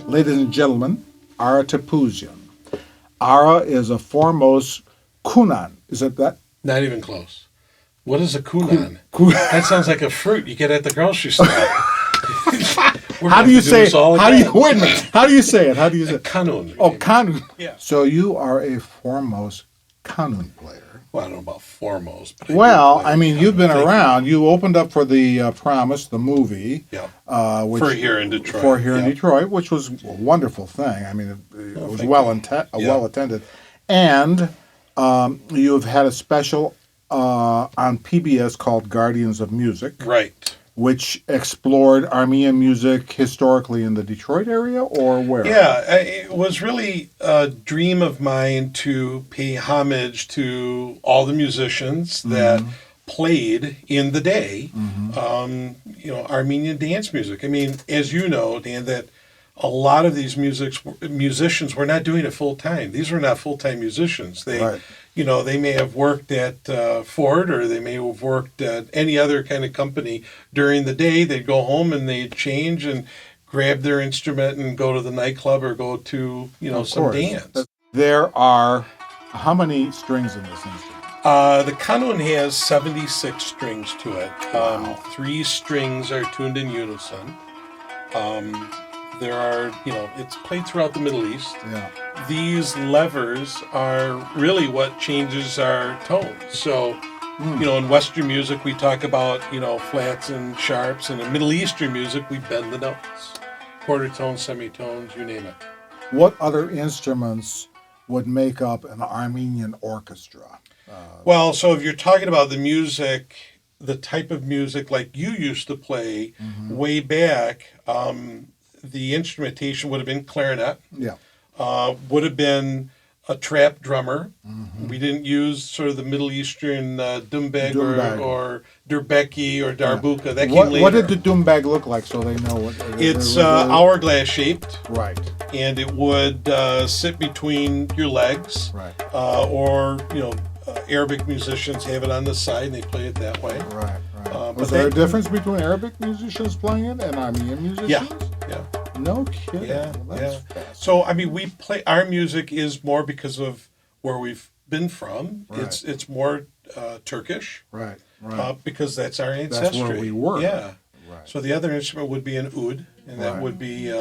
Ladies and gentlemen, Ara Topouzian. Ara is a foremost kunan. Is it that? Not even close. What is a kunan? That sounds like a fruit you get at the grocery store. How do you say it? Wait a minute. How do you say it? Kanun. Oh, kanun. Yeah. So you are a foremost kanun player. Well, I don't know about foremost. But you've been around. You opened up for the Promise, the movie. Yeah. For here in Detroit. In Detroit, which was a wonderful thing. I mean, it was well attended. And you've had a special on PBS called Guardians of Music. Right. Which explored Armenian music historically in the Detroit area, or where? Yeah, it was really a dream of mine to pay homage to all the musicians that played in the day, Armenian dance music. I mean, as you know, Dan, that a lot of these musicians were not doing it full time. These were not full time musicians. They may have worked at Ford, or they may have worked at any other kind of company during the day. They'd go home and they'd change and grab their instrument and go to the nightclub or go to some dance. There are how many strings in this instrument? The kanun has 76 strings to it. Wow. 3 strings are tuned in unison. There are, it's played throughout the Middle East. Yeah. These levers are really what changes our tones. So, in Western music, we talk about, flats and sharps. And in Middle Eastern music, we bend the notes. Quarter tones, semitones, you name it. What other instruments would make up an Armenian orchestra? So if you're talking about the music, the type of music like you used to play way back, the instrumentation would have been clarinet. Yeah. Would have been a trap drummer. We didn't use sort of the Middle Eastern dumbek or durbeki or darbuka. That came later. What did the dumbek look like, so they know what? It's hourglass shaped. Right. And it would sit between your legs. Right. Arabic musicians have it on the side and they play it that way. Right. Was there a difference between Arabic musicians playing it and Armenian musicians? Yeah. No kidding. Yeah. That's So we play our music is more because of where we've been from. Right. It's more Turkish. Right. Because that's our ancestry. That's where we were. Yeah. Right. So the other instrument would be an oud, and that would be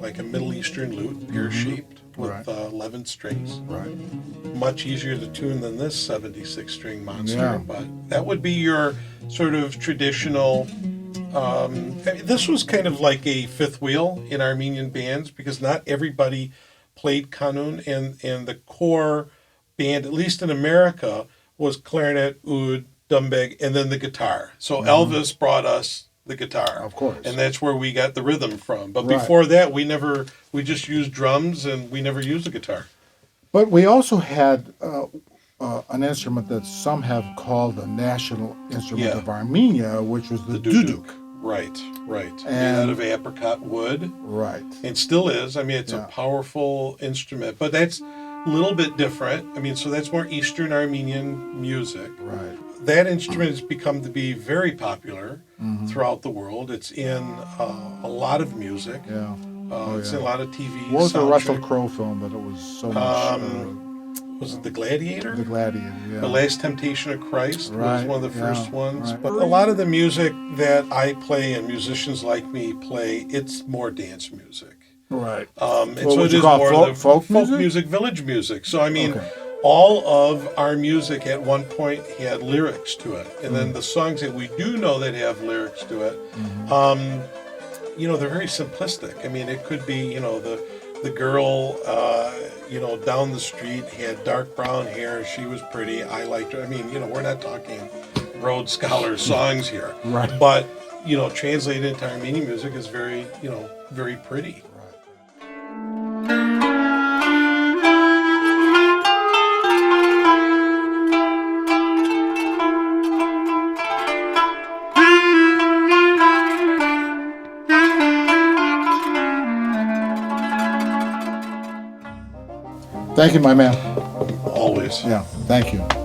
like a Middle Eastern lute, pear-shaped with 11 strings. Right. Much easier to tune than this 76-string monster. Yeah. But that would be your sort of traditional. This was kind of like a fifth wheel in Armenian bands because not everybody played kanun, and the core band, at least in America, was clarinet, oud, dumbek, and then the guitar. So Elvis brought us the guitar, of course, and that's where we got the rhythm from. But before that, we just used drums, and we never used a guitar. But we also had an instrument that some have called the national instrument of Armenia, which was the duduk. Right. And made out of apricot wood. Right. And still is. I mean, it's a powerful instrument, but that's a little bit different. I mean, so that's more Eastern Armenian music. Right. That instrument has become to be very popular throughout the world. It's in a lot of music. Yeah. It's in a lot of TV. What was the Russell Crowe film that it was so much? Was it The Gladiator? The Gladiator, yeah. The Last Temptation of Christ was one of the first ones. Right. But a lot of the music that I play and musicians like me play, it's more dance music. Right. And so it is more folk music, village music. So, I mean, all of our music at one point had lyrics to it. And then the songs that we do know that have lyrics to it, they're very simplistic. I mean, it could be, the girl, down the street had dark brown hair. She was pretty. I liked her. I mean, we're not talking Rhodes Scholar songs here. Right. But, translated into Armenian music is very, very pretty. Thank you, my man. Always. Yeah, thank you.